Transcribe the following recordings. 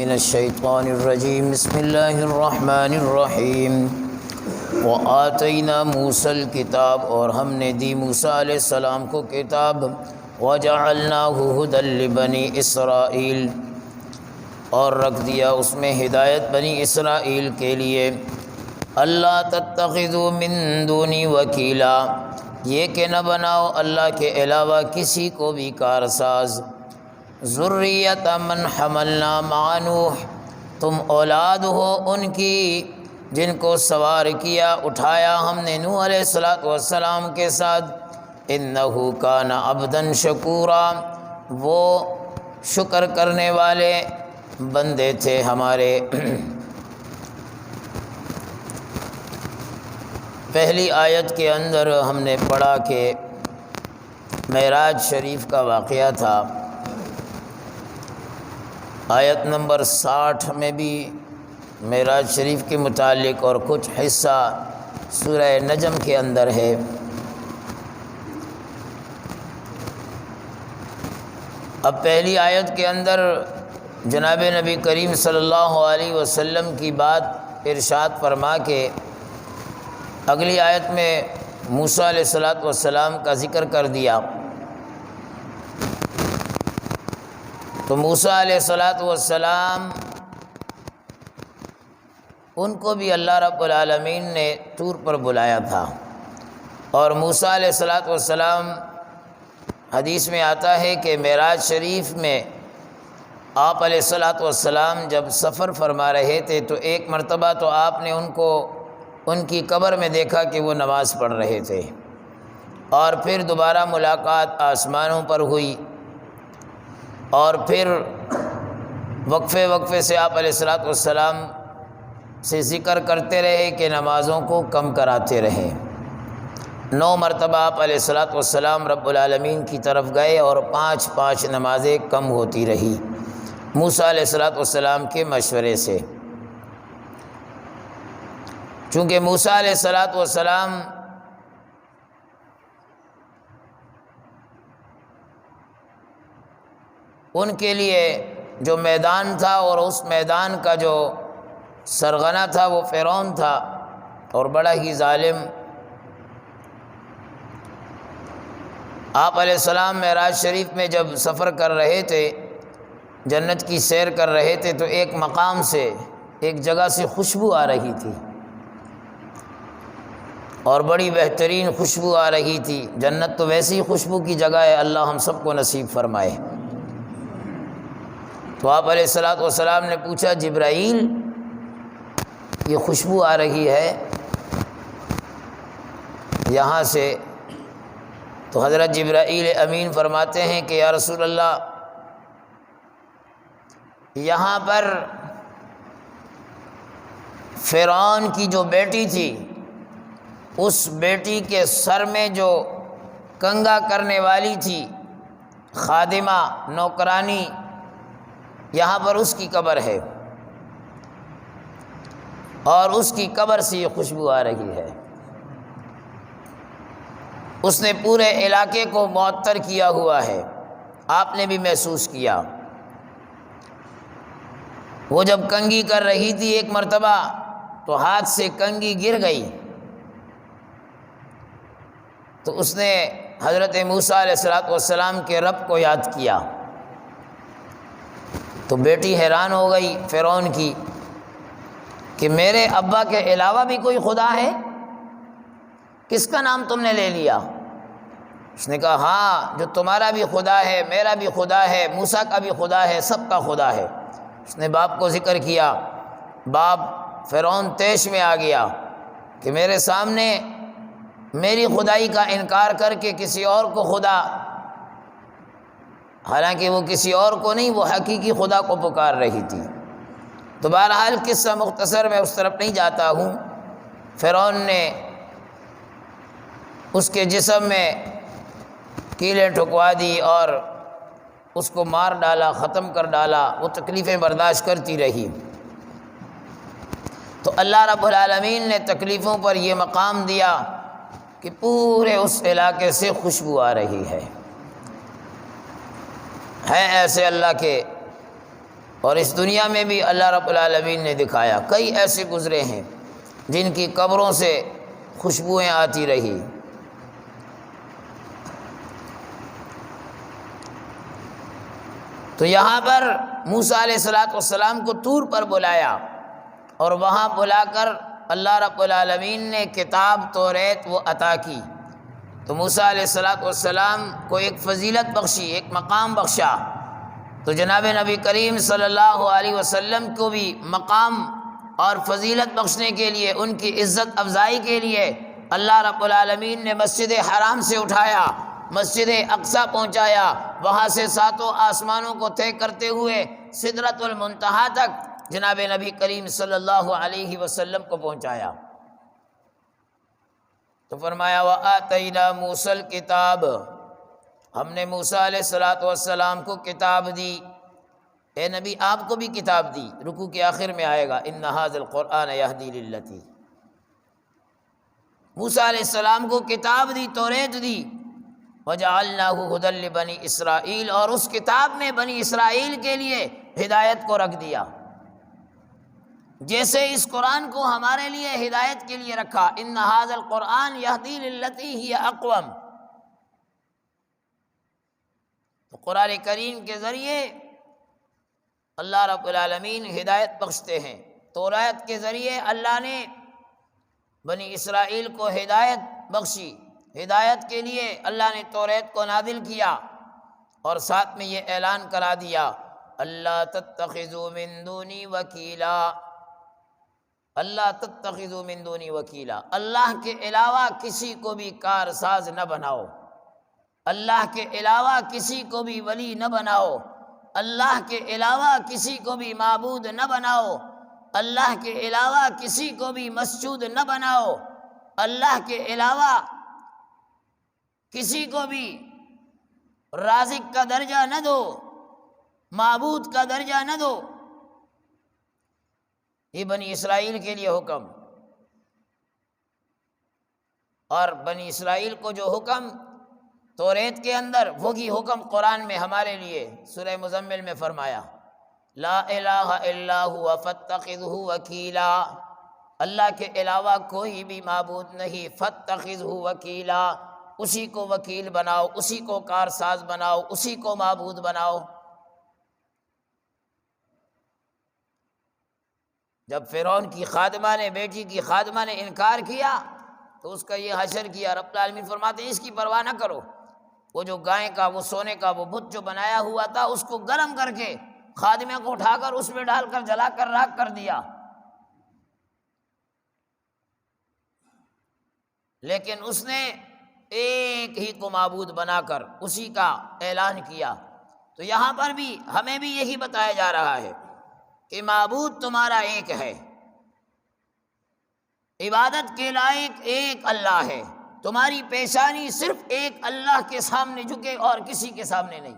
من الشیطان الرجیم بسم اللہ الرحمن الرحیم وآتینا موسیٰ الکتاب، اور ہم نے دی موسیٰ علیہ السلام کو کتاب، وجعلناہ ھدی لبنی اسرائیل، اور رکھ دیا اس میں ہدایت بنی اسرائیل کے لیے، اللہ تتخذوا من دونی وکیلا، یہ کہ نہ بناؤ اللہ کے علاوہ کسی کو بھی کارساز، ذریۃ من حملنا مع نوح، تم اولاد ہو ان کی جن کو سوار کیا اٹھایا ہم نے نوح علیہ السلام کے ساتھ، انہ کان عبدا شکورا، وہ شکر کرنے والے بندے تھے ہمارے۔ پہلی آیت کے اندر ہم نے پڑھا کہ معراج شریف کا واقعہ تھا۔ آیت نمبر 60 میں بھی معراج شریف کے متعلق اور کچھ حصہ سورہ نجم کے اندر ہے۔ اب پہلی آیت کے اندر جناب نبی کریم صلی اللہ علیہ وسلم کی بات ارشاد فرما کے اگلی آیت میں موسیٰ علیہ السلام کا ذکر کر دیا۔ تو موسیٰ علیہ السلام ان کو بھی اللہ رب العالمین نے طور پر بلایا تھا، اور موسیٰ علیہ السلام حدیث میں آتا ہے کہ معراج شریف میں آپ علیہ السلام جب سفر فرما رہے تھے تو ایک مرتبہ تو آپ نے ان کو ان کی قبر میں دیکھا کہ وہ نماز پڑھ رہے تھے، اور پھر دوبارہ ملاقات آسمانوں پر ہوئی، اور پھر وقفے وقفے سے آپ علیہ السلام سے ذکر کرتے رہے کہ نمازوں کو کم کراتے رہے۔ 9 مرتبہ آپ علیہ السلام رب العالمین کی طرف گئے اور 5 نمازیں کم ہوتی رہی موسیٰ علیہ السلام کے مشورے سے۔ چونکہ موسیٰ علیہ السلام ان کے لیے جو میدان تھا اور اس میدان کا جو سرغنہ تھا وہ فرعون تھا، اور بڑا ہی ظالم۔ آپ علیہ السلام معراج شریف میں جب سفر کر رہے تھے، جنت کی سیر کر رہے تھے، تو ایک مقام سے ایک جگہ سے خوشبو آ رہی تھی، اور بڑی بہترین خوشبو آ رہی تھی۔ جنت تو ویسی خوشبو کی جگہ ہے، اللہ ہم سب کو نصیب فرمائے۔ تو آپ علیہ السلام نے پوچھا، جبرائیل یہ خوشبو آ رہی ہے یہاں سے؟ تو حضرت جبرائیل امین فرماتے ہیں کہ یا رسول اللہ، یہاں پر فرعون کی جو بیٹی تھی، اس بیٹی کے سر میں جو کنگھا کرنے والی تھی، خادمہ، نوکرانی، یہاں پر اس کی قبر ہے، اور اس کی قبر سے یہ خوشبو آ رہی ہے۔ اس نے پورے علاقے کو معطر کیا ہوا ہے، آپ نے بھی محسوس کیا۔ وہ جب کنگھی کر رہی تھی ایک مرتبہ تو ہاتھ سے کنگھی گر گئی، تو اس نے حضرت موسیٰ علیہ السلام کے رب کو یاد کیا۔ تو بیٹی حیران ہو گئی فرعون کی کہ میرے ابا کے علاوہ بھی کوئی خدا ہے؟ کس کا نام تم نے لے لیا؟ اس نے کہا ہاں، جو تمہارا بھی خدا ہے، میرا بھی خدا ہے، موسیٰ کا بھی خدا ہے، سب کا خدا ہے۔ اس نے باپ کو ذکر کیا، باپ فرعون طیش میں آ گیا کہ میرے سامنے میری خدائی کا انکار کر کے کسی اور کو خدا، حالانکہ وہ کسی اور کو نہیں، وہ حقیقی خدا کو پکار رہی تھی۔ تو بہرحال قصہ مختصر، میں اس طرف نہیں جاتا ہوں۔ فرعون نے اس کے جسم میں کیلیں ٹھکوا دی اور اس کو مار ڈالا، ختم کر ڈالا، وہ تکلیفیں برداشت کرتی رہی۔ تو اللہ رب العالمین نے تکلیفوں پر یہ مقام دیا کہ پورے اس علاقے سے خوشبو آ رہی ہے۔ ہیں ایسے اللہ کے اور اس دنیا میں بھی اللہ رب العالمین نے دکھایا، کئی ایسے گزرے ہیں جن کی قبروں سے خوشبوئیں آتی رہی۔ تو یہاں پر موسیٰ علیہ السلام کو طور پر بلایا، اور وہاں بلا کر اللہ رب العالمین نے کتاب توریت وہ عطا کی۔ تو موسیٰ علیہ السلام کو ایک فضیلت بخشی، ایک مقام بخشا۔ تو جناب نبی کریم صلی اللہ علیہ وسلم کو بھی مقام اور فضیلت بخشنے کے لیے، ان کی عزت افزائی کے لیے اللہ رب العالمین نے مسجد حرام سے اٹھایا، مسجد اقصیٰ پہنچایا، وہاں سے ساتوں آسمانوں کو طے کرتے ہوئے سدرۃ المنتہا تک جناب نبی کریم صلی اللہ علیہ وسلم کو پہنچایا۔ تو فرمایا وَآتَيْنَا مُوسَى الْكِتَابَ، ہم نے موسیٰ علیہ السلام کو کتاب دی۔ اے نبی آپ کو بھی کتاب دی، رکوع کے آخر میں آئے گا إِنَّ هَذَا الْقُرْآنَ يَهْدِي لِلَّتِي۔ موسیٰ علیہ السلام کو کتاب دی، توریت دی۔ وَجَعَلْنَاهُ هُدًى لِبَنِي إِسْرَائِيلَ، اور اس کتاب میں بنی اسرائیل کے لیے ہدایت کو رکھ دیا، جیسے اس قرآن کو ہمارے لیے ہدایت کے لیے رکھا۔ إِنَّ هَذَا الْقُرْآنَ يَهْدِي لِلَّتِي هِيَ أَقْوَمُ۔ تو قرآن کریم کے ذریعے اللہ رب العالمین ہدایت بخشتے ہیں۔ توریت کے ذریعے اللہ نے بنی اسرائیل کو ہدایت بخشی، ہدایت کے لیے اللہ نے توریت کو نازل کیا، اور ساتھ میں یہ اعلان کرا دیا اللہ تتخذوا من دونی وکیلا، اللہ تتخذوا من دونی وکیلا، اللہ کے علاوہ کسی کو بھی کارساز نہ بناؤ، اللہ کے علاوہ کسی کو بھی ولی نہ بناؤ، اللہ کے علاوہ کسی کو بھی معبود نہ بناؤ، اللہ کے علاوہ کسی کو بھی مسجود نہ بناؤ، اللہ کے علاوہ کسی کو بھی رازق کا درجہ نہ دو، معبود کا درجہ نہ دو۔ یہ بنی اسرائیل کے لیے حکم، اور بنی اسرائیل کو جو حکم توریت کے اندر، وہی حکم قرآن میں ہمارے لیے سورہ مزمل میں فرمایا لا الہ الا ہوا فاتخذہ وکیلا، اللہ کے علاوہ کوئی بھی معبود نہیں، فاتخذہ وکیلا، اسی کو وکیل بناؤ، اسی کو کارساز بناؤ، اسی کو معبود بناؤ۔ جب فرعون کی خادمہ نے، بیٹی کی خادمہ نے انکار کیا تو اس کا یہ حشر کیا، رب العالمین فرماتے ہیں اس کی پرواہ نہ کرو، وہ جو گائے کا، وہ سونے کا وہ بت جو بنایا ہوا تھا، اس کو گرم کر کے خادمہ کو اٹھا کر اس میں ڈال کر جلا کر راکھ کر دیا، لیکن اس نے ایک ہی کو معبود بنا کر اسی کا اعلان کیا۔ تو یہاں پر بھی ہمیں بھی یہی بتایا جا رہا ہے کہ معبود تمہارا ایک ہے، عبادت کے لائق ایک اللہ ہے، تمہاری پیشانی صرف ایک اللہ کے سامنے جھکے اور کسی کے سامنے نہیں،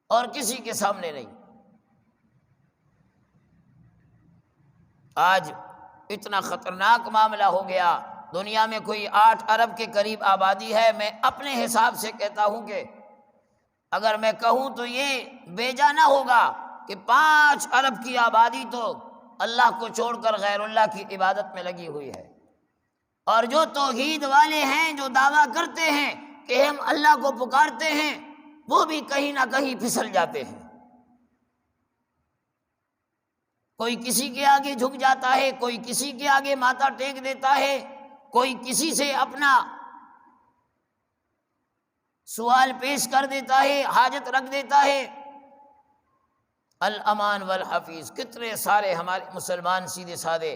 اور کسی کے سامنے نہیں۔ آج اتنا خطرناک معاملہ ہو گیا، دنیا میں کوئی 8 ارب کے قریب آبادی ہے۔ میں اپنے حساب سے کہتا ہوں کہ اگر میں کہوں تو یہ بیجا نہ ہوگا کہ 5 ارب کی آبادی تو اللہ کو چھوڑ کر غیر اللہ کی عبادت میں لگی ہوئی ہے، اور جو توحید والے ہیں، جو دعویٰ کرتے ہیں کہ ہم اللہ کو پکارتے ہیں، وہ بھی کہیں نہ کہیں پھسل جاتے ہیں۔ کوئی کسی کے آگے جھک جاتا ہے، کوئی کسی کے آگے ماتھا ٹیک دیتا ہے، کوئی کسی سے اپنا سوال پیش کر دیتا ہے، حاجت رکھ دیتا ہے۔ الامان والحفیظ، کتنے سارے ہمارے مسلمان سیدھے سادے،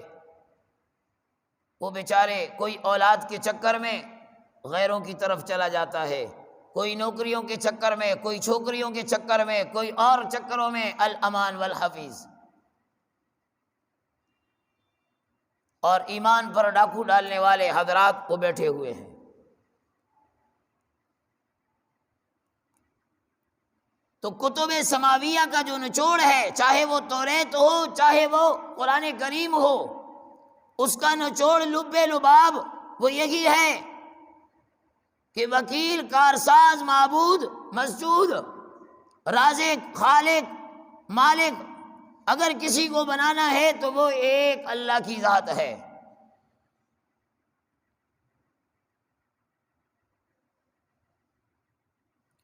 وہ بیچارے کوئی اولاد کے چکر میں غیروں کی طرف چلا جاتا ہے، کوئی نوکریوں کے چکر میں، کوئی چھوکریوں کے چکر میں، کوئی اور چکروں میں، الامان والحفیظ، اور ایمان پر ڈاکو ڈالنے والے حضرات کو بیٹھے ہوئے ہیں۔ تو کتب سماویہ کا جو نچوڑ ہے، چاہے وہ توریت ہو، چاہے وہ قرآن کریم ہو، اس کا نچوڑ لب لباب وہ یہی ہے کہ وکیل، کارساز، معبود، مسجود، رازق، خالق، مالک اگر کسی کو بنانا ہے تو وہ ایک اللہ کی ذات ہے۔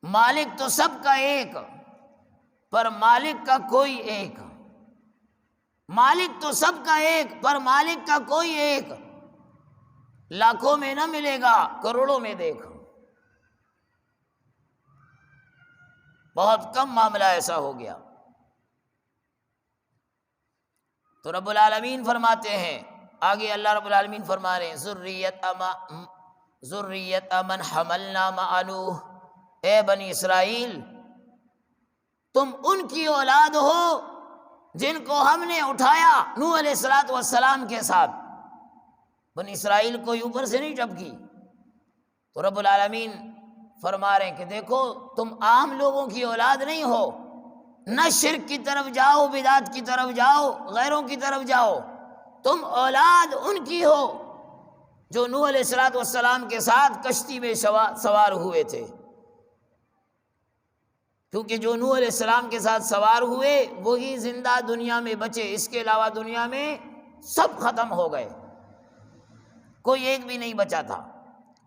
مالک تو سب کا ایک، پر مالک کا کوئی ایک۔ مالک تو سب کا ایک، پر مالک کا کوئی ایک۔ لاکھوں میں نہ ملے گا، کروڑوں میں دیکھ۔ بہت کم معاملہ ایسا ہو گیا۔ تو رب العالمین فرماتے ہیں، آگے اللہ رب العالمین فرما رہے ہیں ذریت من حملنا مع نوح، اے بنی اسرائیل تم ان کی اولاد ہو جن کو ہم نے اٹھایا نوح علیہ السلام کے ساتھ۔ بنی اسرائیل کوئی اوپر سے نہیں ٹپکی۔ تو رب العالمین فرما رہے ہیں کہ دیکھو تم عام لوگوں کی اولاد نہیں ہو، نہ شرک کی طرف جاؤ، بدعت کی طرف جاؤ، غیروں کی طرف جاؤ، تم اولاد ان کی ہو جو نوح علیہ السلام کے ساتھ کشتی میں سوار ہوئے تھے۔ کیونکہ جو نوح علیہ السلام کے ساتھ سوار ہوئے وہی زندہ دنیا میں بچے، اس کے علاوہ دنیا میں سب ختم ہو گئے، کوئی ایک بھی نہیں بچا تھا۔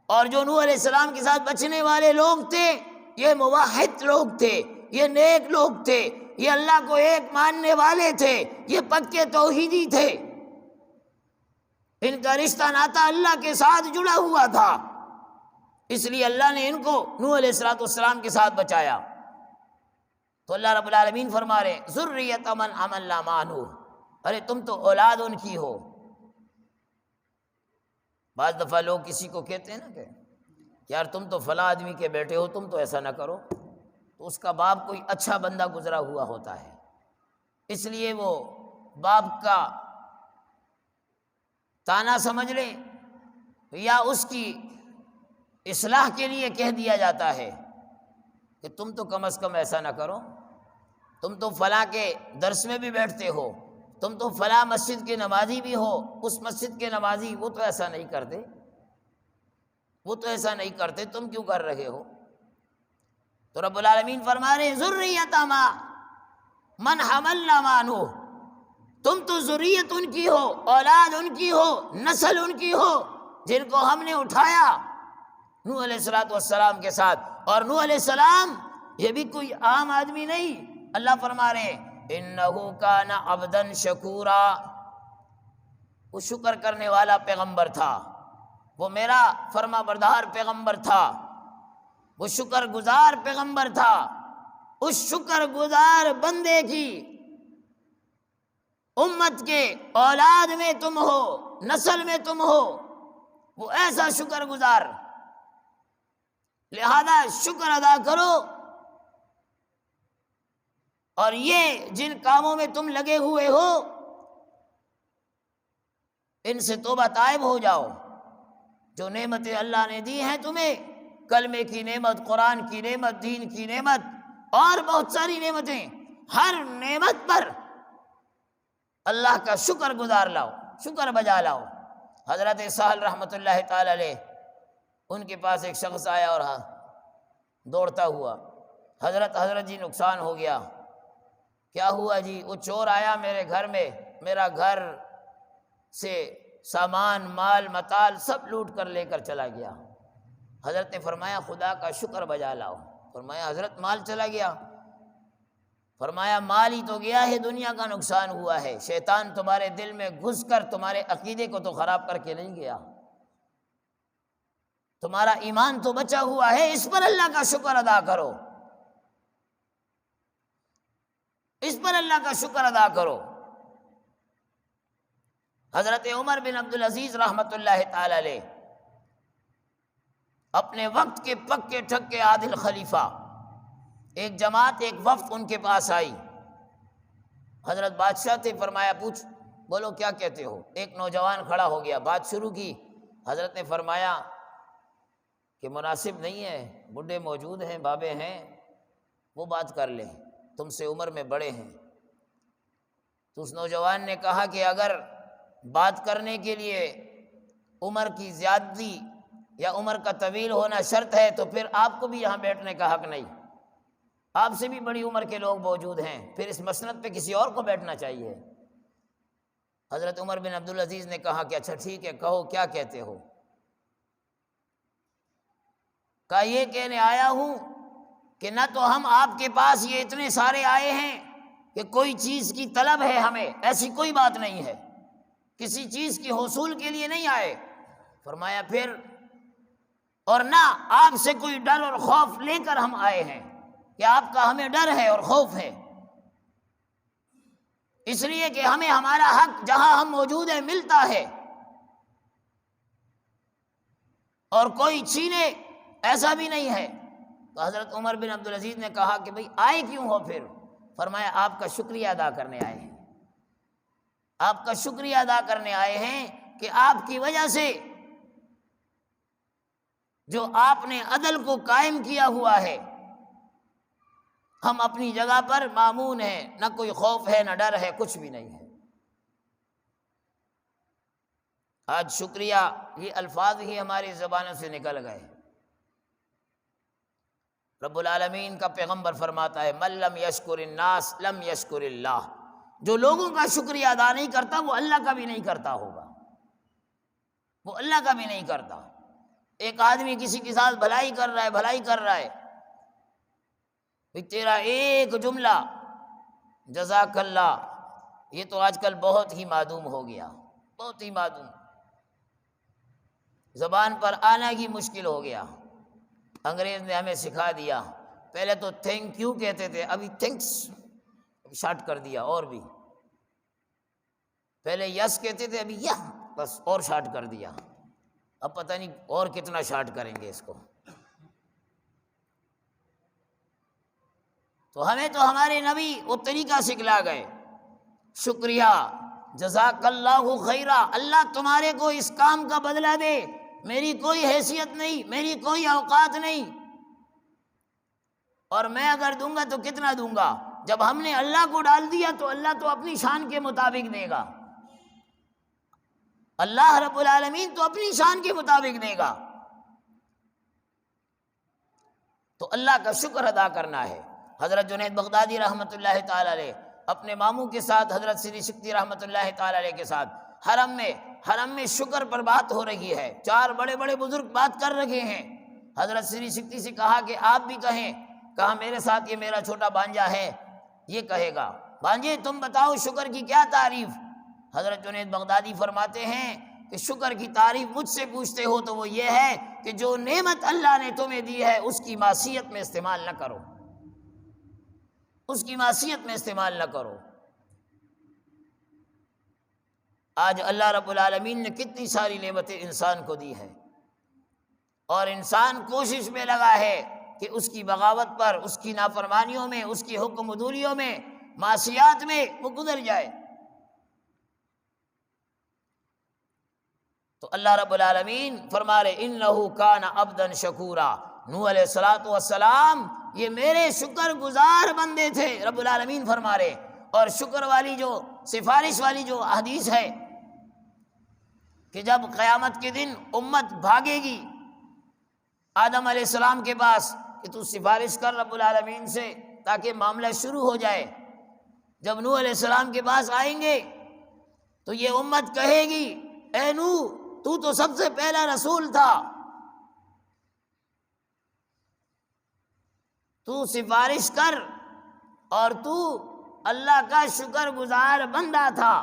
اور جو نوح علیہ السلام کے ساتھ بچنے والے لوگ تھے یہ موحد لوگ تھے، یہ نیک لوگ تھے، یہ اللہ کو ایک ماننے والے تھے، یہ پکے توحیدی تھے، ان کا رشتہ ناتا اللہ کے ساتھ جڑا ہوا تھا، اس لیے اللہ نے ان کو نوح علیہ السلام کے ساتھ بچایا۔ تو اللہ رب العالمین فرما رہے ہیں ذریت من حملنا مع نوح، ارے تم تو اولاد ان کی ہو۔ بعض دفعہ لوگ کسی کو کہتے ہیں نا کہ یار تم تو فلاں آدمی کے بیٹے ہو، تم تو ایسا نہ کرو، تو اس کا باپ کوئی اچھا بندہ گزرا ہوا ہوتا ہے، اس لیے وہ باپ کا تانا سمجھ لیں یا اس کی اصلاح کے لیے کہہ دیا جاتا ہے کہ تم تو کم از کم ایسا نہ کرو، تم تو فلاں کے درس میں بھی بیٹھتے ہو، تم تو فلاں مسجد کے نمازی بھی ہو، اس مسجد کے نمازی وہ تو ایسا نہیں کرتے، وہ تو ایسا نہیں کرتے، تم کیوں کر رہے ہو؟ تو رب العالمین فرما رہے ہیں ذریت من حملنا مع نوح، تم تو ذریت ان کی ہو، اولاد ان کی ہو، نسل ان کی ہو جن کو ہم نے اٹھایا نوح علیہ السلام کے ساتھ۔ اور نوح علیہ السلام یہ بھی کوئی عام آدمی نہیں، اللہ فرما رہے ہیں انہ کان عبدا شکورا، وہ شکر کرنے والا پیغمبر تھا، وہ میرا فرما بردار پیغمبر تھا، وہ شکر گزار پیغمبر تھا۔ اس شکر گزار بندے کی امت کے اولاد میں تم ہو، نسل میں تم ہو، وہ ایسا شکر گزار، لہذا شکر ادا کرو، اور یہ جن کاموں میں تم لگے ہوئے ہو ان سے توبہ تائب ہو جاؤ۔ جو نعمتیں اللہ نے دی ہیں تمہیں، کلمے کی نعمت، قرآن کی نعمت، دین کی نعمت اور بہت ساری نعمتیں، ہر نعمت پر اللہ کا شکر گزار لاؤ، شکر بجا لاؤ۔ حضرت سہل رحمۃ اللہ تعالی علیہ، ان کے پاس ایک شخص آیا اور دوڑتا ہوا، حضرت جی نقصان ہو گیا۔ کیا ہوا جی؟ وہ چور آیا میرے گھر میں، میرا گھر سے سامان، مال متال سب لوٹ کر لے کر چلا گیا۔ حضرت نے فرمایا خدا کا شکر بجا لاؤ۔ فرمایا حضرت مال چلا گیا؟ فرمایا مال ہی تو گیا ہے، دنیا کا نقصان ہوا ہے، شیطان تمہارے دل میں گھس کر تمہارے عقیدے کو تو خراب کر کے نہیں گیا، تمہارا ایمان تو بچا ہوا ہے، اس پر اللہ کا شکر ادا کرو، اس پر اللہ کا شکر ادا کرو۔ حضرت عمر بن عبدالعزیز رحمۃ اللہ تعالی علیہ، اپنے وقت کے پکے ٹھکے عادل خلیفہ، ایک جماعت، ایک وفد ان کے پاس آئی، حضرت بادشاہ تھے، فرمایا پوچھ، بولو کیا کہتے ہو؟ ایک نوجوان کھڑا ہو گیا، بات شروع کی، حضرت نے فرمایا کہ مناسب نہیں ہے، بڈھے موجود ہیں، بابے ہیں، وہ بات کر لیں، تم سے عمر میں بڑے ہیں۔ تو اس نوجوان نے کہا کہ اگر بات کرنے کے لیے عمر کی زیادتی یا عمر کا طویل ہونا شرط ہے تو پھر آپ کو بھی یہاں بیٹھنے کا حق نہیں، آپ سے بھی بڑی عمر کے لوگ موجود ہیں، پھر اس مسند پہ کسی اور کو بیٹھنا چاہیے۔ حضرت عمر بن عبدالعزیز نے کہا کہ اچھا ٹھیک ہے، کہو کیا کہتے ہو؟ کہا یہ کہنے آیا ہوں کہ نہ تو ہم آپ کے پاس یہ اتنے سارے آئے ہیں کہ کوئی چیز کی طلب ہے ہمیں، ایسی کوئی بات نہیں ہے، کسی چیز کی حصول کے لیے نہیں آئے۔ فرمایا پھر، اور نہ آپ سے کوئی ڈر اور خوف لے کر ہم آئے ہیں کہ آپ کا ہمیں ڈر ہے اور خوف ہے، اس لیے کہ ہمیں ہمارا حق جہاں ہم موجود ہیں ملتا ہے، اور کوئی چھینے ایسا بھی نہیں ہے۔ تو حضرت عمر بن عبدالعزیز نے کہا کہ بھئی آئے کیوں ہو پھر؟ فرمایا آپ کا شکریہ ادا کرنے آئے ہیں، آپ کا شکریہ ادا کرنے آئے ہیں کہ آپ کی وجہ سے جو آپ نے عدل کو قائم کیا ہوا ہے، ہم اپنی جگہ پر مامون ہیں، نہ کوئی خوف ہے نہ ڈر ہے، کچھ بھی نہیں ہے۔ آج شکریہ یہ الفاظ ہی ہماری زبانوں سے نکل گئے۔ رب العالمین کا پیغمبر فرماتا ہے من لم یشکر الناس لم یشکر اللہ، جو لوگوں کا شکریہ ادا نہیں کرتا وہ اللہ کا بھی نہیں کرتا ہوگا، وہ اللہ کا بھی نہیں کرتا۔ ایک آدمی کسی کے ساتھ بھلائی کر رہا ہے، تیرا ایک جملہ جزاک اللہ، یہ تو آج کل بہت ہی معدوم ہو گیا، بہت ہی معدوم، زبان پر آنا ہی مشکل ہو گیا۔ انگریز نے ہمیں سکھا دیا، پہلے تو تھینک یو کہتے تھے، ابھی تھینکس شارٹ کر دیا، اور بھی پہلے یس کہتے تھے، ابھی یہ بس اور شارٹ کر دیا، اب پتہ نہیں اور کتنا شارٹ کریں گے اس کو۔ تو ہمیں تو ہمارے نبی وہ طریقہ سکھلا گئے، شکریہ، جزاک اللہ خیرہ، اللہ تمہارے کو اس کام کا بدلہ دے، میری کوئی حیثیت نہیں، میری کوئی اوقات نہیں، اور میں اگر دوں گا تو کتنا دوں گا؟ جب ہم نے اللہ کو ڈال دیا تو اللہ تو اپنی شان کے مطابق دے گا، اللہ رب العالمین تو اپنی شان کے مطابق دے گا۔ تو اللہ کا شکر ادا کرنا ہے۔ حضرت جنید بغدادی رحمۃ اللہ تعالی علیہ اپنے ماموں کے ساتھ، حضرت سری سکتی رحمۃ اللہ تعالی علیہ کے ساتھ حرم میں شکر پر بات ہو رہی ہے، چار بڑے بڑے بزرگ بات کر رہے ہیں۔ حضرت سری سکتی سے کہا کہ آپ بھی کہیں، کہا میرے ساتھ یہ میرا چھوٹا بانجا ہے، یہ کہے گا۔ بانجے تم بتاؤ شکر کی کیا تعریف؟ حضرت جنید بغدادی فرماتے ہیں کہ شکر کی تعریف مجھ سے پوچھتے ہو تو وہ یہ ہے کہ جو نعمت اللہ نے تمہیں دی ہے اس کی معصیت میں استعمال نہ کرو، اس کی معصیت میں استعمال نہ کرو۔ آج اللہ رب العالمین نے کتنی ساری نعمتیں انسان کو دی ہیں، اور انسان کوشش میں لگا ہے کہ اس کی بغاوت پر، اس کی نافرمانیوں میں، اس کی حکم عدولیوں میں، معصیات میں وہ گزر جائے۔ تو اللہ رب العالمین فرما رہے انہ کان عبدا شکورا، نوح علیہ الصلوۃ والسلام یہ میرے شکر گزار بندے تھے، رب العالمین فرما رہے۔ اور شکر والی جو سفارش والی جو حدیث ہے کہ جب قیامت کے دن امت بھاگے گی آدم علیہ السلام کے پاس کہ تو سفارش کر رب العالمین سے تاکہ معاملہ شروع ہو جائے، جب نوح علیہ السلام کے پاس آئیں گے تو یہ امت کہے گی اے نوح تو سب سے پہلا رسول تھا، تو سفارش کر، اور تو اللہ کا شکر گزار بندہ تھا،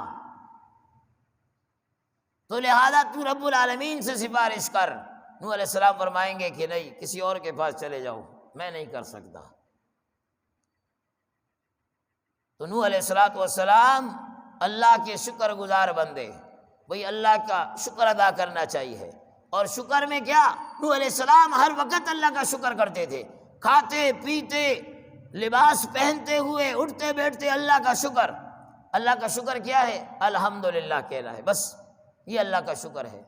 تو لہذا تو رب العالمین سے سفارش کر۔ نوح علیہ السلام فرمائیں گے کہ نہیں، کسی اور کے پاس چلے جاؤ، میں نہیں کر سکتا۔ تو نوح علیہ السلام اللہ کے شکر گزار بندے، بھئی اللہ کا شکر ادا کرنا چاہیے۔ اور شکر میں کیا، نوح علیہ السلام ہر وقت اللہ کا شکر کرتے تھے، کھاتے پیتے، لباس پہنتے ہوئے، اٹھتے بیٹھتے اللہ کا شکر۔ اللہ کا شکر کیا ہے؟ الحمدللہ کہنا ہے، بس یہ اللہ کا شکر ہے۔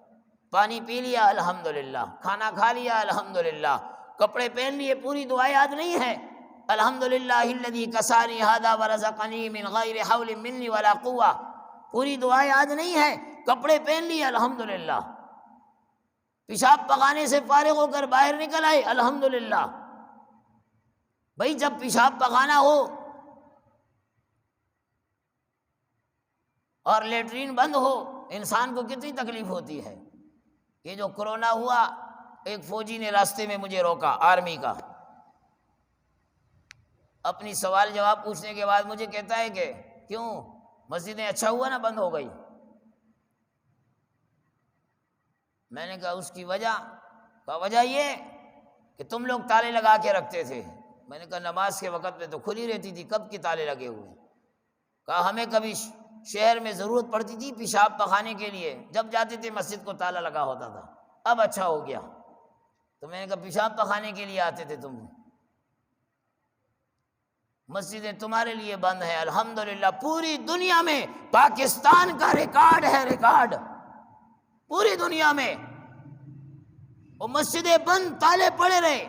پانی پی لیا الحمدللہ، کھانا کھا لیا الحمدللہ، کپڑے پہن لیے، پوری دعا یاد نہیں ہے؟ الحمدللہ الذی کسانی ھذا ورزقنی من غیر حول منی ولا قوہ، پوری دعا یاد نہیں ہے؟ کپڑے پہن لیے الحمدللہ، پیشاب پکانے سے فارغ ہو کر باہر نکل آئے الحمدللہ، بھائی جب پیشاب پخانا ہو اور لیٹرین بند ہو انسان کو کتنی تکلیف ہوتی ہے۔ یہ جو کرونا ہوا، ایک فوجی نے راستے میں مجھے روکا، آرمی کا، اپنی سوال جواب پوچھنے کے بعد مجھے کہتا ہے کہ کیوں مسجدیں اچھا ہوا نا بند ہو گئی؟ میں نے کہا اس کی وجہ یہ کہ تم لوگ تالے لگا کے رکھتے تھے۔ میں نے کہا نماز کے وقت میں تو کھلی رہتی تھی، کب کی تالے لگے ہوئے؟ کہا ہمیں کبھی شہر میں ضرورت پڑتی تھی پیشاب پخانے کے لیے، جب جاتے تھے مسجد کو تالا لگا ہوتا تھا، اب اچھا ہو گیا۔ تو میں نے کہا پیشاب پخانے کے لیے آتے تھے تم، مسجدیں تمہارے لیے بند ہیں۔ الحمدللہ پوری دنیا میں پاکستان کا ریکارڈ ہے، ریکارڈ پوری دنیا میں، وہ مسجدیں بند، تالے پڑے رہے،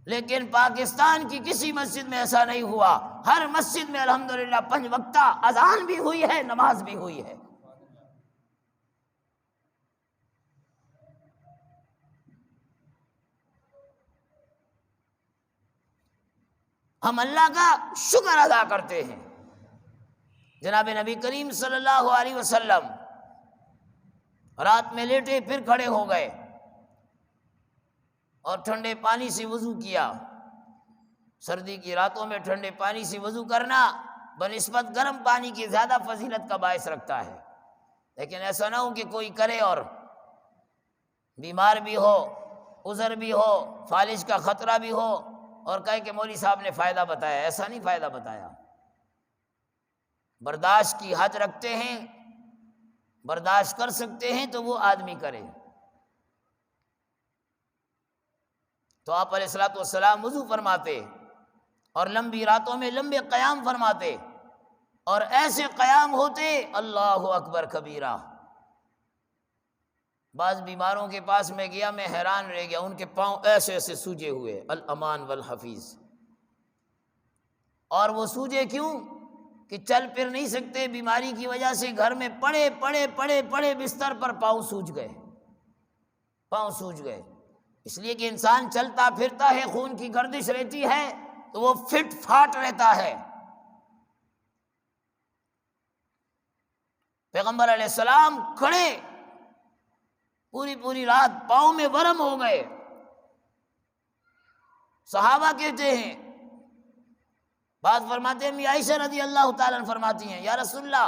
لیکن پاکستان کی کسی مسجد میں ایسا نہیں ہوا۔ ہر مسجد میں الحمدللہ 5 وقتہ اذان بھی ہوئی ہے، نماز بھی ہوئی ہے۔ ہم اللہ کا شکر ادا کرتے ہیں۔ جناب نبی کریم صلی اللہ علیہ وسلم رات میں لیٹے پھر کھڑے ہو گئے اور ٹھنڈے پانی سے وضو کیا۔ سردی کی راتوں میں ٹھنڈے پانی سے وضو کرنا بنسبت گرم پانی کی زیادہ فضیلت کا باعث رکھتا ہے، لیکن ایسا نہ ہو کہ کوئی کرے اور بیمار بھی ہو، عذر بھی ہو، فالج کا خطرہ بھی ہو اور کہے کہ مولوی صاحب نے فائدہ بتایا۔ ایسا نہیں فائدہ بتایا، برداشت کی حد رکھتے ہیں، برداشت کر سکتے ہیں تو وہ آدمی کرے۔ تو آپ علیہ الصلوۃ والسلام وضو فرماتے اور لمبی راتوں میں لمبے قیام فرماتے، اور ایسے قیام ہوتے اللہ اکبر کبیرہ۔ بعض بیماروں کے پاس میں گیا، میں حیران رہ گیا، ان کے پاؤں ایسے ایسے سوجے ہوئے، الامان والحفیظ۔ اور وہ سوجے کیوں؟ کہ چل پھر نہیں سکتے بیماری کی وجہ سے، گھر میں پڑے پڑے پڑے پڑے بستر پر پاؤں سوج گئے، پاؤں سوج گئے۔ اس لیے کہ انسان چلتا پھرتا ہے، خون کی گردش رہتی ہے تو وہ فٹ فاٹ رہتا ہے۔ پیغمبر علیہ السلام کھڑے پوری رات، پاؤں میں ورم ہو گئے۔ صحابہ کہتے ہیں، بعض فرماتے ہیں، عائشہ رضی اللہ تعالیٰ عنہ فرماتی ہیں، یا رسول اللہ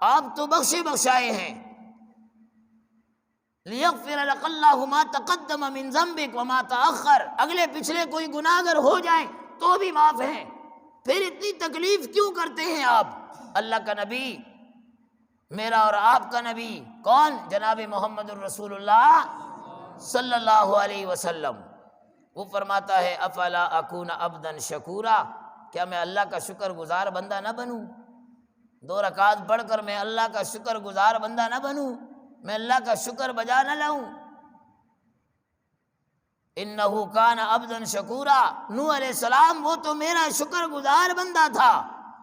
آپ تو بخشے بخشائے ہیں، لِيَغْفِرَ لَكَ اللَّهُ مَا تَقَدَّمَ مِن ذَنبِكَ وَمَا تَأَخَّرَ، اگلے پچھلے کوئی گناہ اگر ہو جائیں تو بھی معاف ہیں، پھر اتنی تکلیف کیوں کرتے ہیں آپ؟ اللہ کا نبی، میرا اور آپ کا نبی کون؟ جناب محمد الرسول اللہ صلی اللہ علیہ وسلم۔ وہ فرماتا ہے افلا اکون عبدا شکورا، کیا میں اللہ کا شکر گزار بندہ نہ بنوں؟ 2 رکعت پڑھ کر میں اللہ کا شکر گزار بندہ نہ بنوں؟ میں اللہ کا شکر بجا نہ لاؤں؟ انہ کان عبدا شکورا، نوح علیہ السلام وہ تو میرا شکر گزار بندہ تھا،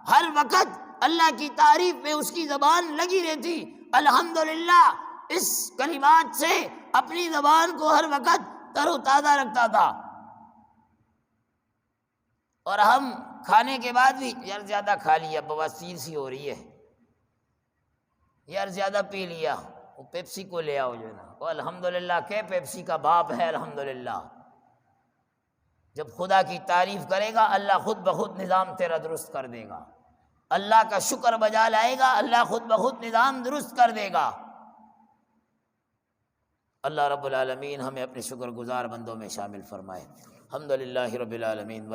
ہر وقت اللہ کی تعریف میں اس کی زبان لگی رہتی، الحمدللہ اس کلمات سے اپنی زبان کو ہر وقت تر و تازہ رکھتا تھا۔ اور ہم کھانے کے بعد بھی یار زیادہ کھا لیا، بواسیر سی ہو رہی ہے، یار زیادہ پی لیا، وہ پیپسی کو لے آؤ جو ہے نا، وہ الحمدللہ کہ پیپسی کا باپ ہے الحمدللہ۔ جب خدا کی تعریف کرے گا اللہ خود بخود نظام تیرا درست کر دے گا، اللہ کا شکر بجا لائے گا اللہ خود بخود نظام درست کر دے گا۔ اللہ رب العالمین ہمیں اپنے شکر گزار بندوں میں شامل فرمائے۔ الحمدللہ رب العالمین۔